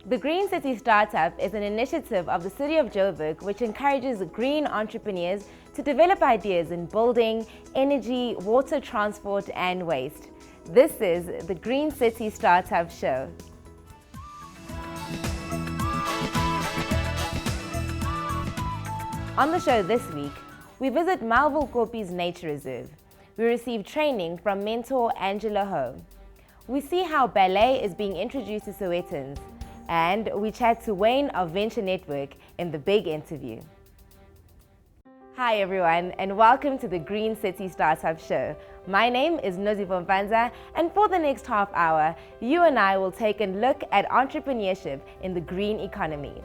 The Green City Startup is an initiative of the City of Joburg which encourages green entrepreneurs to develop ideas in building, energy, water transport and waste. This is the Green City Startup Show. On the show this week, we visit Melville Kopi's Nature Reserve. We receive training from mentor Angela Ho. We see how ballet is being introduced to Sowetans, and we chat to Wayne of Venture Network in the big interview. Hi everyone, and welcome to the Green City Startup Show. My name is Nozi Pompanza, and for the next half hour, you and I will take a look at entrepreneurship in the green economy.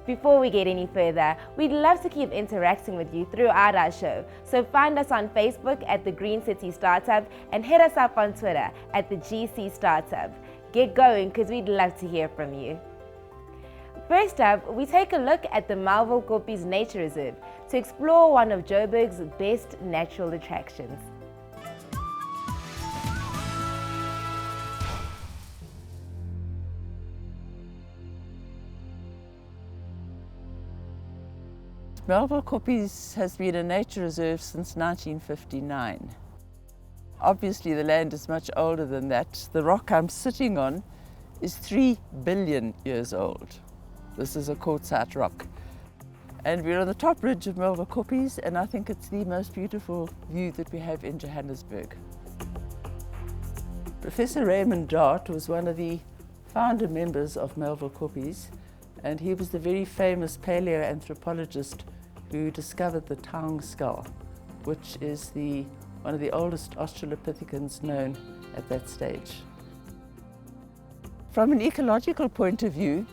Before we get any further, we'd love to keep interacting with you throughout our show. So find us on Facebook at The Green City Startup and hit us up on Twitter at The GC Startup. Get going because we'd love to hear from you. First up, we take a look at the Melville Kopi's Nature Reserve to explore one of Joburg's best natural attractions. Melville Kopi's has been a nature reserve since 1959. Obviously the land is much older than that. The rock I'm sitting on is 3 billion years old. This is a quartzite rock. And we're on the top ridge of Melville Kopi's, and I think it's the most beautiful view that we have in Johannesburg. Professor Raymond Dart was one of the founder members of Melville Kopi's, and he was the very famous paleoanthropologist who discovered the tongue skull, which is one of the oldest Australopithecines known at that stage. From an ecological point of view,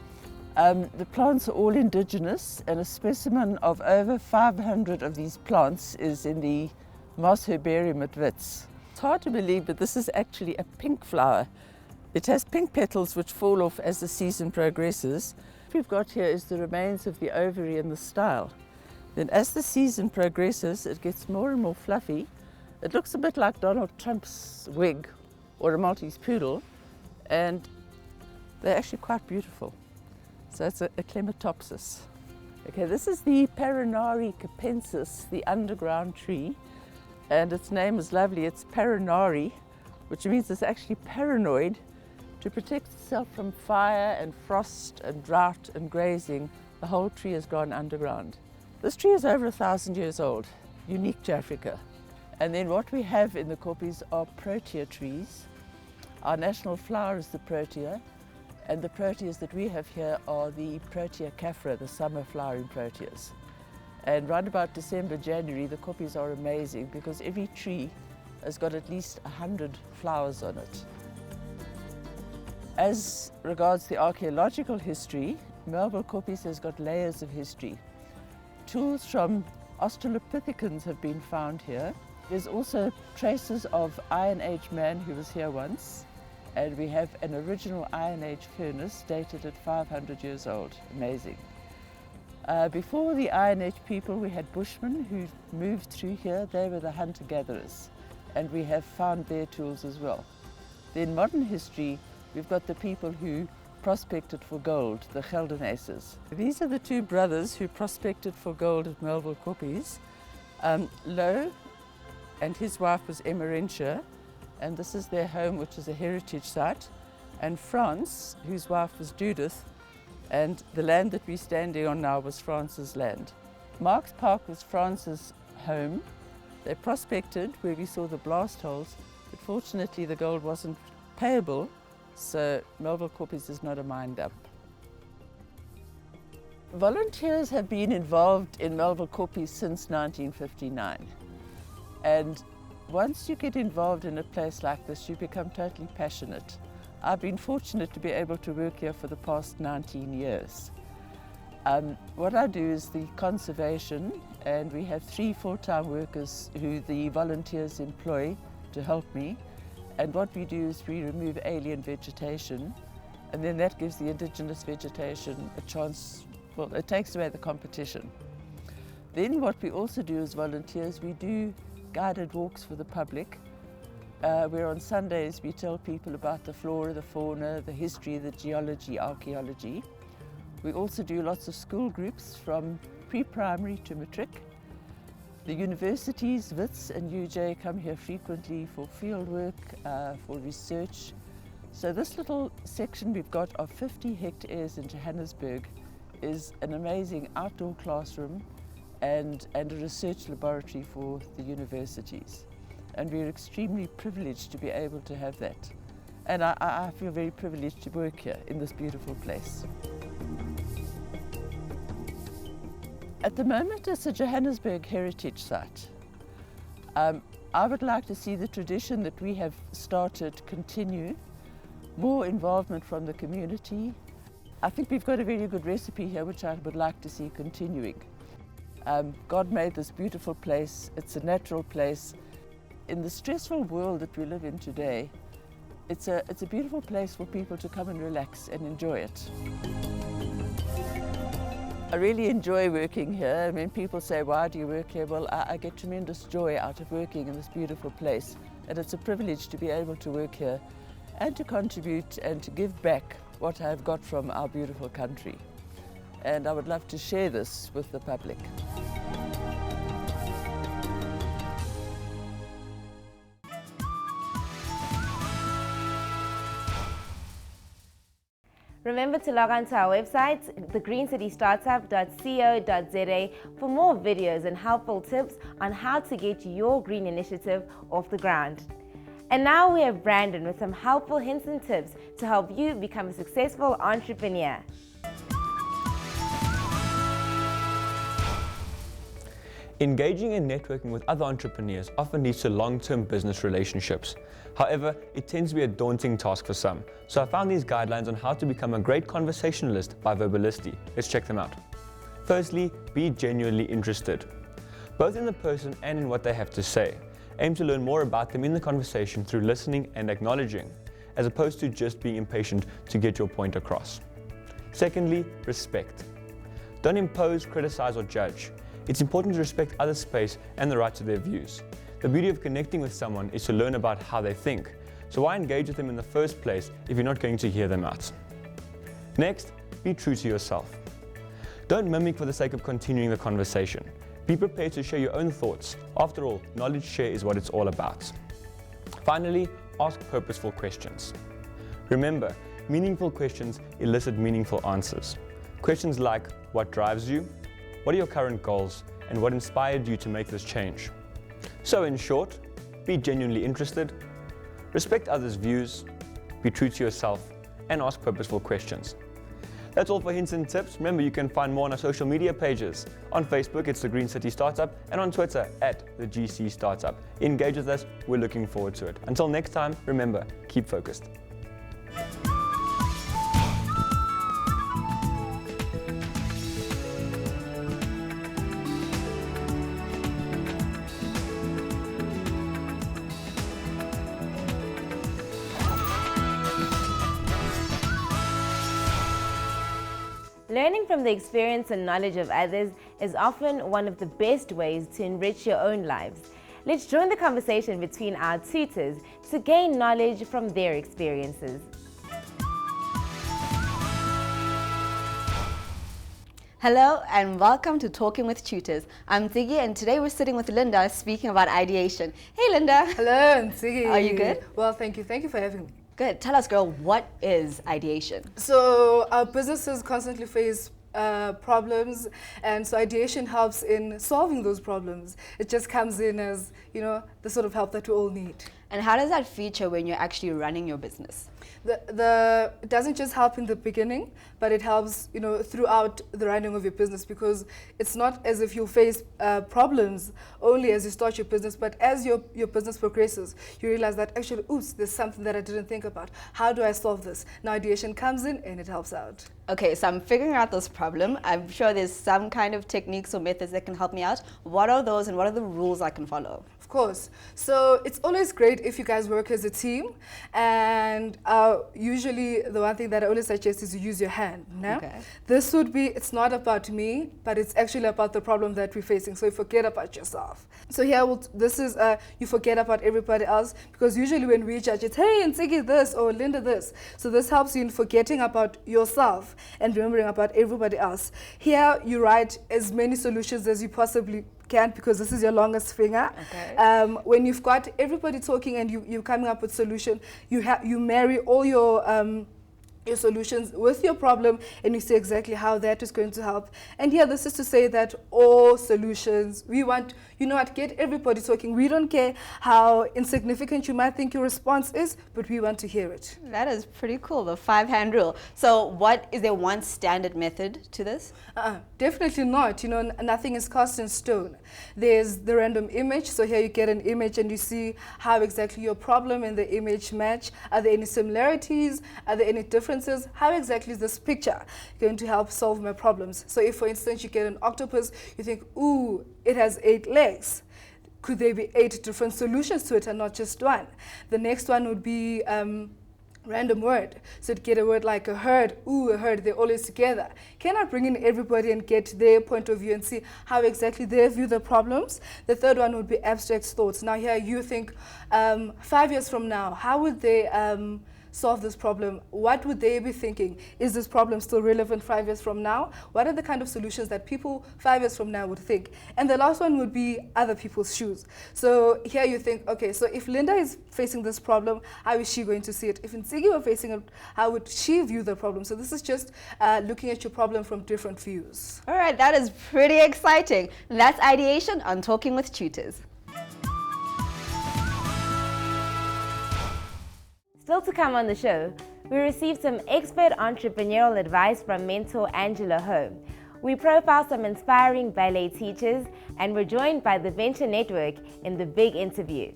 the plants are all indigenous, and a specimen of over 500 of these plants is in the Moss Herbarium at Wits. It's hard to believe, but this is actually a pink flower. It has pink petals which fall off as the season progresses. What we've got here is the remains of the ovary and the style. Then as the season progresses, it gets more and more fluffy. It looks a bit like Donald Trump's wig or a Maltese poodle, and they're actually quite beautiful. So it's a clematopsis. Okay, this is the Paranari capensis, the underground tree, and its name is lovely. It's Paranari, which means it's actually paranoid. To protect itself from fire and frost and drought and grazing, the whole tree has gone underground. This tree is over 1,000 years old, unique to Africa. And then what we have in the Kopis are protea trees. Our national flower is the protea, and the proteas that we have here are the Protea caphra, the summer flowering proteas. And right about December, January, the Kopis are amazing because every tree has got at least 100 flowers on it. As regards the archaeological history, Melville Kopi's has got layers of history. Tools from Australopithecines have been found here. There's also traces of Iron Age man who was here once, and we have an original Iron Age furnace dated at 500 years old. Amazing. Before the Iron Age people, we had Bushmen who moved through here. They were the hunter-gatherers, and we have found their tools as well. Then modern history, we've got the people who prospected for gold, the Geldenaces. These are the two brothers who prospected for gold at Melville Kopi's. Lo and his wife was Emerentia, and this is their home, which is a heritage site. And Franz, whose wife was Judith, and the land that we're standing on now was Franz's land. Marks Park was Franz's home. They prospected where we saw the blast holes, but fortunately the gold wasn't payable, so Melville Kopi's is not a mine dump. Volunteers have been involved in Melville Kopi's since 1959. And once you get involved in a place like this, you become totally passionate. I've been fortunate to be able to work here for the past 19 years. What I do is the conservation, and we have 3 full-time workers who the volunteers employ to help me. And what we do is we remove alien vegetation, and then that gives the indigenous vegetation a chance. Well, it takes away the competition. Then what we also do as volunteers, we do guided walks for the public. where on Sundays we tell people about the flora, the fauna, the history, the geology, archaeology. We also do lots of school groups from pre-primary to matric. The universities, WITS and UJ, come here frequently for fieldwork, for research. So this little section we've got of 50 hectares in Johannesburg is an amazing outdoor classroom and a research laboratory for the universities. And we're extremely privileged to be able to have that. And I feel very privileged to work here in this beautiful place. At the moment, it's a Johannesburg heritage site. I would like to see the tradition that we have started continue, more involvement from the community. I think we've got a very good recipe here, which I would like to see continuing. God made this beautiful place. It's a natural place. In the stressful world that we live in today, it's a beautiful place for people to come and relax and enjoy it. I really enjoy working here. When people say, why do you work here? Well, I get tremendous joy out of working in this beautiful place. And it's a privilege to be able to work here and to contribute and to give back what I've got from our beautiful country. And I would love to share this with the public. Remember to log on to our website, TheGreenCityStartup.co.za, for more videos and helpful tips on how to get your green initiative off the ground. And now we have Brandon with some helpful hints and tips to help you become a successful entrepreneur. Engaging and networking with other entrepreneurs often leads to long-term business relationships. However, it tends to be a daunting task for some. So I found these guidelines on how to become a great conversationalist by Verbalisti. Let's check them out. Firstly, be genuinely interested, both in the person and in what they have to say. Aim to learn more about them in the conversation through listening and acknowledging, as opposed to just being impatient to get your point across. Secondly, respect. Don't impose, criticize, or judge. It's important to respect others' space and the right to their views. The beauty of connecting with someone is to learn about how they think. So why engage with them in the first place if you're not going to hear them out? Next, be true to yourself. Don't mimic for the sake of continuing the conversation. Be prepared to share your own thoughts. After all, knowledge share is what it's all about. Finally, ask purposeful questions. Remember, meaningful questions elicit meaningful answers. Questions like, what drives you? What are your current goals, and what inspired you to make this change? So in short, be genuinely interested, respect others' views, be true to yourself, and ask purposeful questions. That's all for hints and tips. Remember, you can find more on our social media pages. On Facebook, it's The Green City Startup, and on Twitter, @TheGC Engage with us, we're looking forward to it. Until next time, remember, keep focused. Learning from the experience and knowledge of others is often one of the best ways to enrich your own lives. Let's join the conversation between our tutors to gain knowledge from their experiences. Hello and welcome to Talking with Tutors. I'm Ziggy and today we're sitting with Linda speaking about ideation. Hey Linda. Hello, Ziggy. Are you good? Well, thank you. Thank you for having me. Good. Tell us, girl, what is ideation? So our businesses constantly face problems, and so ideation helps in solving those problems. It just comes in as, the sort of help that we all need. And how does that feature when you're actually running your business? It doesn't just help in the beginning, but it helps, throughout the running of your business, because it's not as if you face problems only as you start your business, but as your business progresses, you realize that actually, oops, there's something that I didn't think about. How do I solve this? Now ideation comes in and it helps out. Okay, so I'm figuring out this problem. I'm sure there's some kind of techniques or methods that can help me out. What are those and what are the rules I can follow? Of course. So it's always great if you guys work as a team. And usually the one thing that I always suggest is you use your hand. No? Okay. This would be, it's not about me, but it's actually about the problem that we're facing. So you forget about yourself. So here, this is, you forget about everybody else, because usually when we judge it, hey, Nsigi this, or Linda this. So this helps you in forgetting about yourself and remembering about everybody else. Here, you write as many solutions as you possibly can, because this is your longest finger. Okay. When you've got everybody talking and you're coming up with solution, you marry all your solutions with your problem, and you see exactly how that is going to help. And here, this is to say that all solutions, we want, you know what, get everybody talking. We don't care how insignificant you might think your response is, but we want to hear it. That is pretty cool, the 5-hand rule. So is there one standard method to this? Definitely not. You know, nothing is cast in stone. There's the random image. So here you get an image and you see how exactly your problem and the image match. Are there any similarities? Are there any differences? How exactly is this picture going to help solve my problems? So if, for instance, you get an octopus, you think, ooh, it has 8 legs. Could there be 8 different solutions to it and not just one? The next one would be random word. So to get a word like a herd, ooh, a herd, they're always together. Can I bring in everybody and get their point of view and see how exactly they view the problems? The third one would be abstract thoughts. Now here you think 5 years from now, how would they solve this problem? What would they be thinking? Is this problem still relevant 5 years from now? What are the kind of solutions that people 5 years from now would think? And the last one would be other people's shoes. So here you think, okay, so if Linda is facing this problem, how is she going to see it? If Nsigi were facing it, how would she view the problem? So this is just looking at your problem from different views. All right, that is pretty exciting. And that's ideation on Talking with Tutors. Still to come on the show, we received some expert entrepreneurial advice from mentor Angela Ho. We profile some inspiring ballet teachers, and we're joined by the Venture Network in the big interview.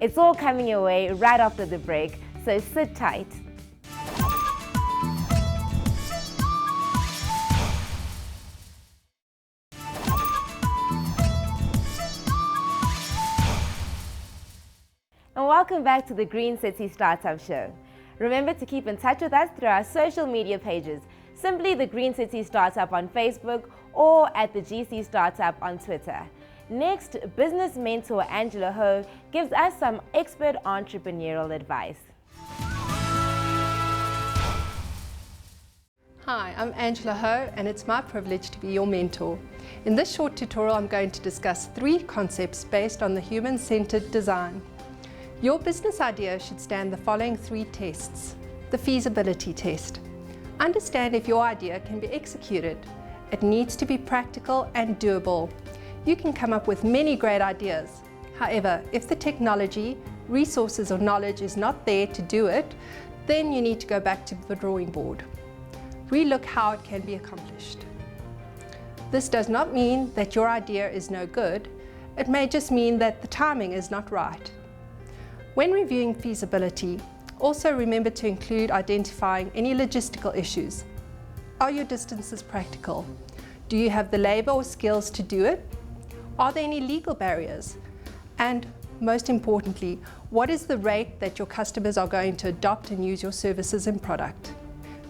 It's all coming your way right after the break, so sit tight. And welcome back to the Green City Startup Show. Remember to keep in touch with us through our social media pages, simply the Green City Startup on Facebook or at the GC Startup on Twitter. Next, business mentor Angela Ho gives us some expert entrepreneurial advice. Hi, I'm Angela Ho, and it's my privilege to be your mentor. In this short tutorial, I'm going to discuss 3 concepts based on the human-centered design. Your business idea should stand the following 3 tests. The feasibility test. Understand if your idea can be executed. It needs to be practical and doable. You can come up with many great ideas. However, if the technology, resources or knowledge is not there to do it, then you need to go back to the drawing board. Relook how it can be accomplished. This does not mean that your idea is no good. It may just mean that the timing is not right. When reviewing feasibility, also remember to include identifying any logistical issues. Are your distances practical? Do you have the labor or skills to do it? Are there any legal barriers? And most importantly, what is the rate that your customers are going to adopt and use your services and product?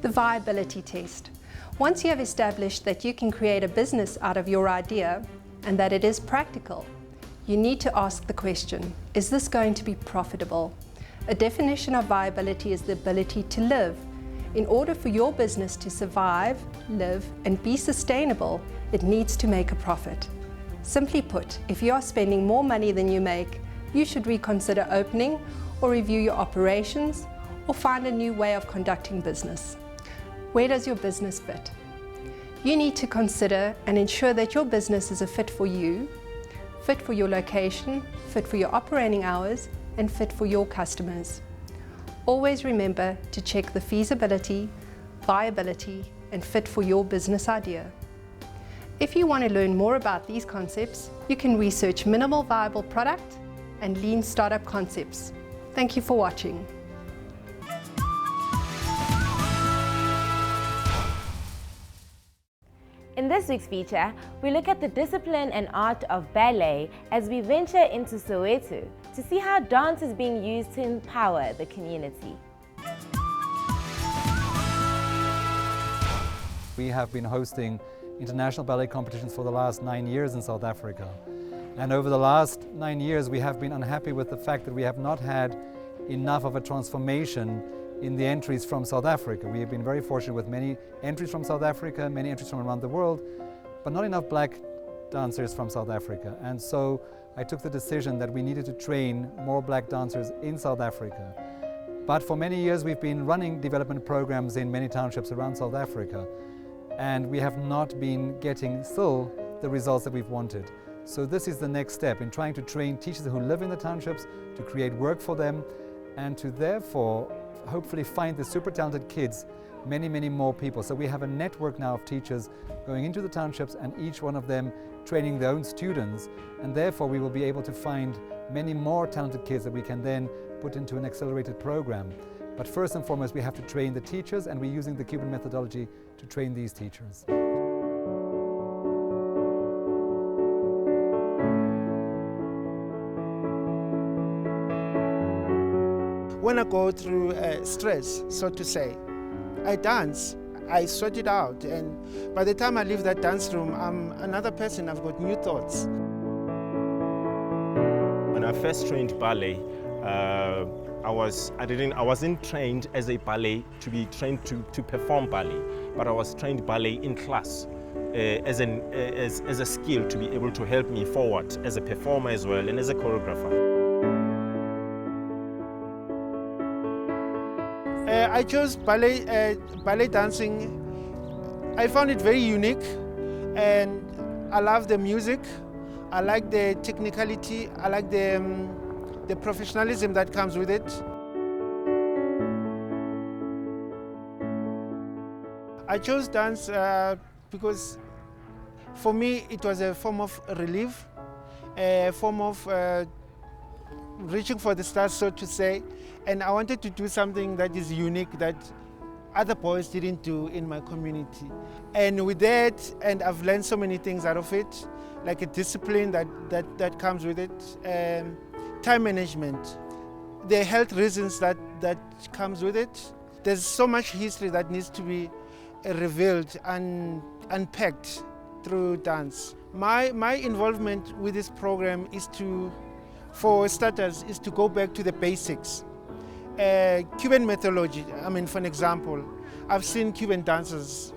The viability test. Once you have established that you can create a business out of your idea and that it is practical, you need to ask the question, is this going to be profitable? A definition of viability is the ability to live. In order for your business to survive, live, and be sustainable, it needs to make a profit. Simply put, if you are spending more money than you make, you should reconsider opening or review your operations or find a new way of conducting business. Where does your business fit? You need to consider and ensure that your business is a fit for you, fit for your location, fit for your operating hours, and fit for your customers. Always remember to check the feasibility, viability, and fit for your business idea. If you want to learn more about these concepts, you can research minimal viable product and lean startup concepts. Thank you for watching. In this week's feature, we look at the discipline and art of ballet as we venture into Soweto to see how dance is being used to empower the community. We have been hosting international ballet competitions for the last 9 years in South Africa. And over the last 9 years, we have been unhappy with the fact that we have not had enough of a transformation in the entries from South Africa. We have been very fortunate with many entries from South Africa, many entries from around the world, but not enough black dancers from South Africa. And so I took the decision that we needed to train more black dancers in South Africa. But for many years we've been running development programs in many townships around South Africa, and we have not been getting still the results that we've wanted. So this is the next step in trying to train teachers who live in the townships, to create work for them, and to therefore hopefully find the super talented kids, many more people. So we have a network now of teachers going into the townships and each one of them training their own students, and therefore we will be able to find many more talented kids that we can then put into an accelerated program. But first and foremost we have to train the teachers, and we're using the Cuban methodology to train these teachers. When I go through stress, so to say, I dance, I sort it out, and by the time I leave that dance room, I'm another person. I've got new thoughts. When I first trained ballet, I wasn't trained as a ballet to be trained to perform ballet, but I was trained ballet in class as a skill to be able to help me forward as a performer as well and as a choreographer. I chose ballet dancing. I found it very unique, and I love the music. I like the technicality. I like the professionalism that comes with it. I chose dance because for me it was a form of relief, a form of reaching for the stars, so to say, and I wanted to do something that is unique that other boys didn't do in my community. And with that, and I've learned so many things out of it, like a discipline that comes with it, time management, the health reasons that comes with it. There's so much history that needs to be revealed and unpacked through dance. My involvement with this program is for starters, is to go back to the basics. Cuban methodology, for an example, I've seen Cuban dancers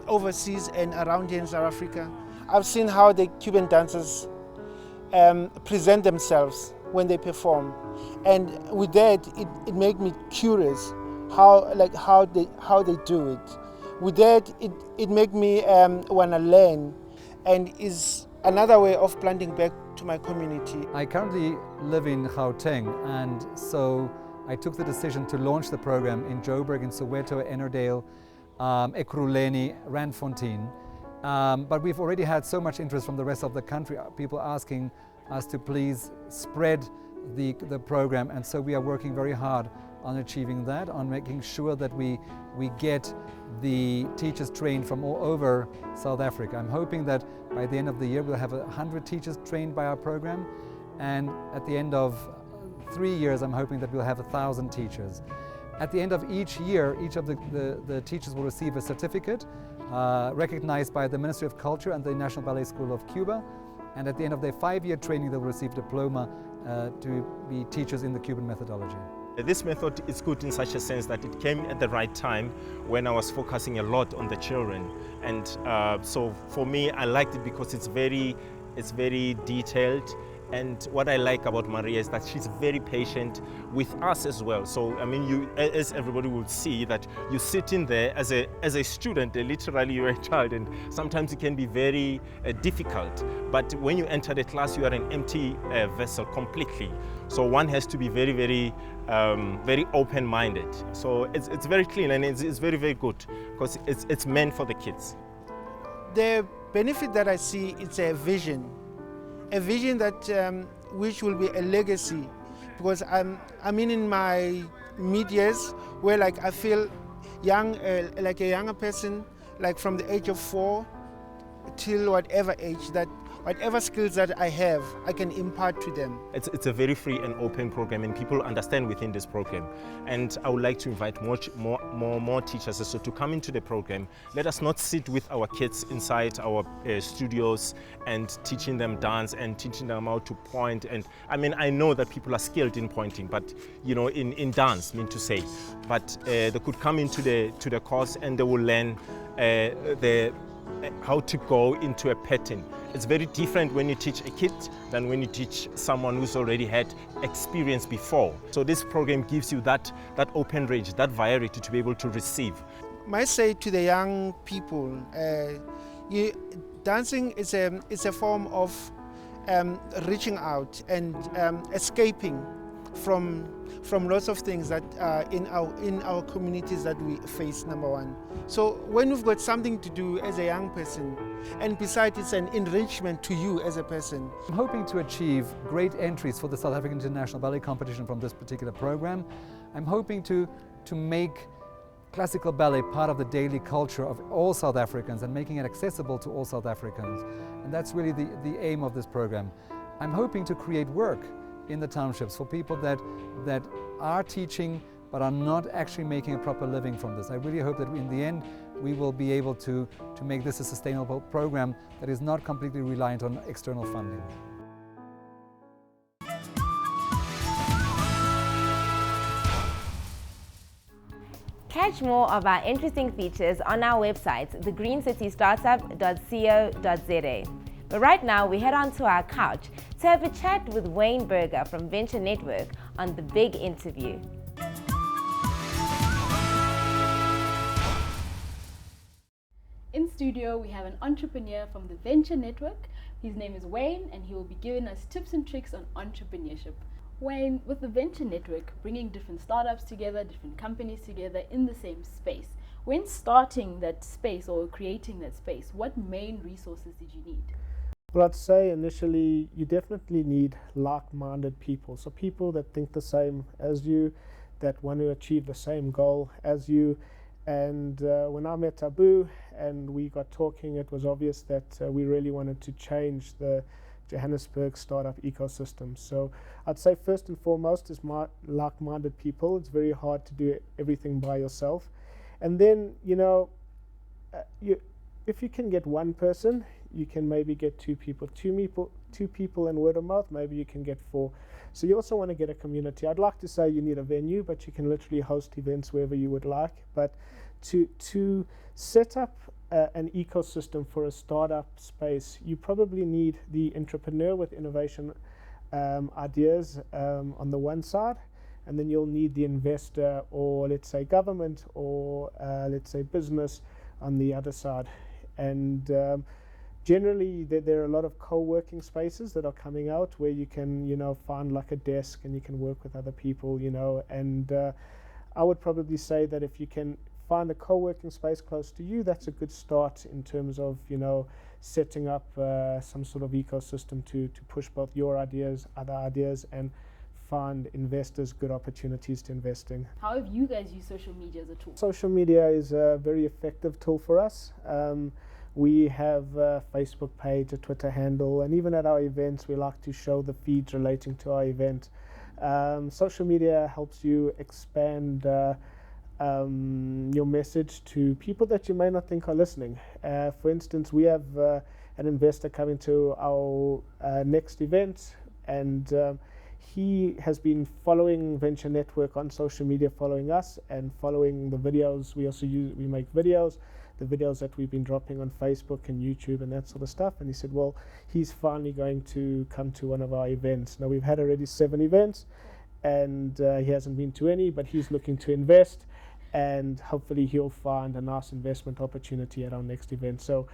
overseas and around here in South Africa. I've seen how the Cuban dancers present themselves when they perform. And with that, it made me curious how they do it. With that, it made me want to learn, and is another way of planting back to my community. I currently live in Gauteng, and so I took the decision to launch the program in Joburg, in Soweto, Ennerdale, Ekurhuleni, Randfontein. But we've already had so much interest from the rest of the country, people asking us to please spread the program, and so we are working very hard on achieving that, on making sure that we get the teachers trained from all over South Africa. I'm hoping that by the end of the year we'll have 100 teachers trained by our program, and at the end of 3 years I'm hoping that we'll have 1,000 teachers. At the end of each year, each of the teachers will receive a certificate recognized by the Ministry of Culture and the National Ballet School of Cuba, and at the end of their 5-year training they will receive a diploma to be teachers in the Cuban methodology. This method is good in such a sense that it came at the right time when I was focusing a lot on the children, and so for me I liked it because it's very detailed. And what I like about Maria is that she's very patient with us as well. So you, as everybody will see, that you sit in there as a student, literally you're a child, and sometimes it can be very difficult. But when you enter the class, you are an empty vessel completely. So one has to be very open-minded. So it's very clean, and it's very good because it's meant for the kids. The benefit that I see, it's a vision that which will be a legacy, because I'm in my mid-years where I feel young, like a younger person, like from the age of 4 till whatever age, that whatever skills that I have, I can impart to them. It's a very free and open program, and people understand within this program. And I would like to invite more teachers also to come into the program. Let us not sit with our kids inside our studios and teaching them dance and teaching them how to point. And I mean, I know that people are skilled in pointing, but you know, in dance, mean to say. But they could come into the course and they will learn how to go into a pattern. It's very different when you teach a kid than when you teach someone who's already had experience before. So this program gives you that open range, that variety to be able to receive. I say to the young people, dancing is a form of reaching out and escaping from lots of things that are in our communities that we face, number one. So when we've got something to do as a young person, and besides it's an enrichment to you as a person. I'm hoping to achieve great entries for the South African International Ballet Competition from this particular program. I'm hoping to make classical ballet part of the daily culture of all South Africans and making it accessible to all South Africans. And that's really the aim of this program. I'm hoping to create work in the townships for people that are teaching but are not actually making a proper living from this. I really hope that in the end we will be able to make this a sustainable program that is not completely reliant on external funding. Catch more of our interesting features on our website, TheGreenCityStartup.co.za. But right now, we head on to our couch to have a chat with Wayne Berger from Venture Network on the big interview. In studio, we have an entrepreneur from the Venture Network. His name is Wayne, and he will be giving us tips and tricks on entrepreneurship. Wayne, with the Venture Network, bringing different startups together, different companies together in the same space. When starting that space or creating that space, what main resources did you need? Well, I'd say initially you definitely need like-minded people. So people that think the same as you, that want to achieve the same goal as you. And when I met Abu and we got talking, it was obvious that we really wanted to change the Johannesburg startup ecosystem. So I'd say first and foremost is like-minded people. It's very hard to do everything by yourself. And then, you know, if you can get one person, you can maybe get two people and word of mouth, maybe you can get 4. So you also want to get a community. I'd like to say you need a venue, but you can literally host events wherever you would like. But to set up an ecosystem for a startup space, you probably need the entrepreneur with innovation ideas on the one side, and then you'll need the investor, or let's say government, or let's say business on the other side. And generally there are a lot of co-working spaces that are coming out where you can, you know, find like a desk and you can work with other people, you know. And I would probably say that if you can find a co-working space close to you, that's a good start in terms of, you know, setting up some sort of ecosystem to push both your ideas, other ideas, and find investors good opportunities to invest in. How have you guys used social media as a tool? Social media is a very effective tool for us. We have a Facebook page, a Twitter handle, and even at our events we like to show the feeds relating to our event. Social media helps you expand your message to people that you may not think are listening. For instance, we have an investor coming to our next event, and he has been following Venture Network on social media, following us and following the videos. We make videos, the videos that we've been dropping on Facebook and YouTube and that sort of stuff. And he said, well, he's finally going to come to one of our events. Now we've had already 7 events, and he hasn't been to any, but he's looking to invest, and hopefully he'll find a nice investment opportunity at our next event. So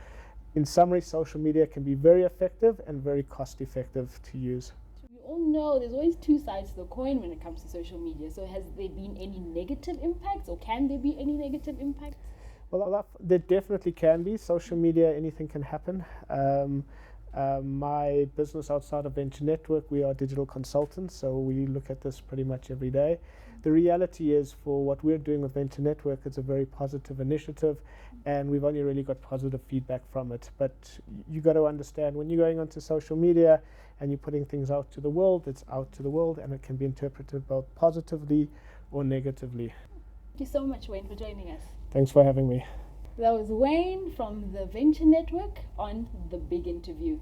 in summary, social media can be very effective and very cost effective to use. We all know there's always 2 sides to the coin when it comes to social media. So has there been any negative impacts, or can there be any negative impacts? Well, there definitely can be. Social media, anything can happen. My business outside of Venture Network, we are digital consultants, so we look at this pretty much every day. the reality is, for what we're doing with Venture Network, it's a very positive initiative, and we've only really got positive feedback from it. But you got to understand, when you're going onto social media and you're putting things out to the world, it's out to the world, and it can be interpreted both positively or negatively. Thank you so much, Wayne, for joining us. Thanks for having me. That was Wayne from the Venture Network on The Big Interview.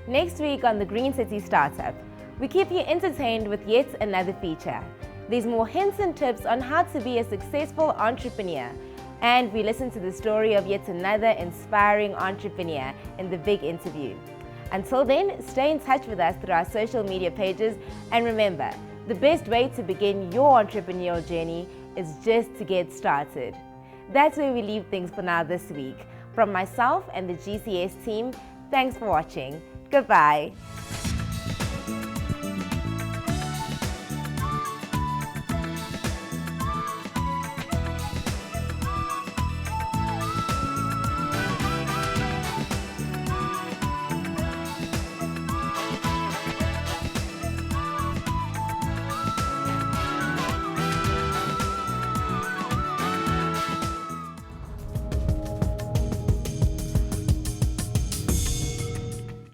Next week on The Green City Startup, we keep you entertained with yet another feature. There's more hints and tips on how to be a successful entrepreneur, and we listen to the story of yet another inspiring entrepreneur in The Big Interview. Until then, stay in touch with us through our social media pages, and remember, the best way to begin your entrepreneurial journey is just to get started. That's where we leave things for now this week. From myself and the GCS team, thanks for watching. Goodbye.